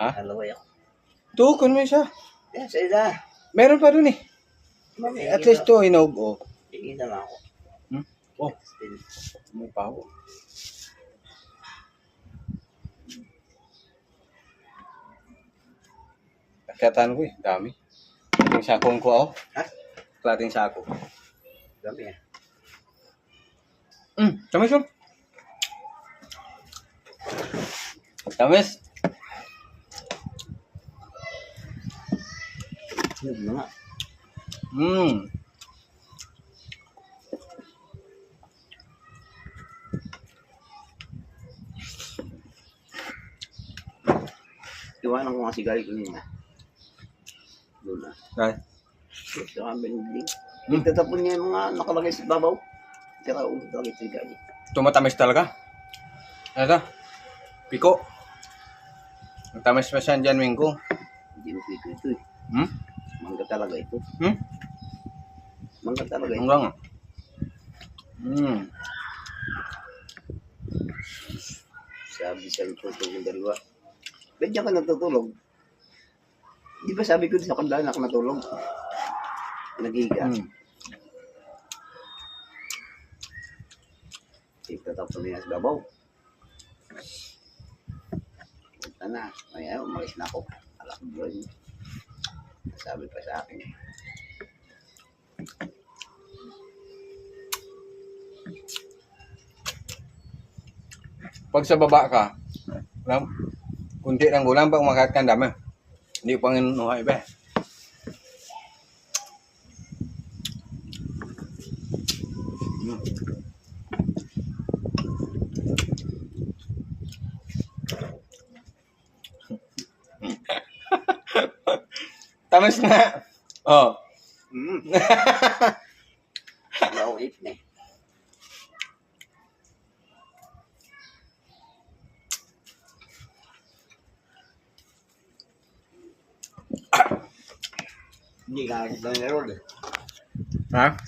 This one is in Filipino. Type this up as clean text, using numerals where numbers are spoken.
Ha? Dalawa yun. Tukon mo siya. Yan, sa ida. Meron pa dun eh. At least to, hinog. Oh. Tingin na lang ako. Oh, may paho. Akyatan ko eh, dami. Yung sakong ko ako. Ha? Klating sako. Dami eh. Tamis yun. Tamis. Yun na nga. Iwanan ko nga sigarilyo kanina. Doon na. Ay. Ito kami binigling. Tatapon niya yung mga nakalagay sa babaw. Tsaka nakalagay sa sigarilyo. Tumatamis talaga. Ano? Piko. Ang tamis pa siya dyan, Mingko. Hindi mo pito ito eh. Mangga talaga ito. Mangga talaga ito. Hanggang. Sabi sa tutulog ng dalawa. Ba't diyan ka natutulog? Di ba sabi ko sa kandahan ako natulog? Naghiga. Itatapon niya sa babaw. Punta na. Maya, umalis na ako. Alak mo rin. Sabi pa sa akin. Pag sa baba ka, alam, kunti ng gulang pag umakat ka, dami. Hindi pang inuha iba. Tamis nga. Oh. Naulit na eh. Hindi ka nakita ni Rod eh. Ha?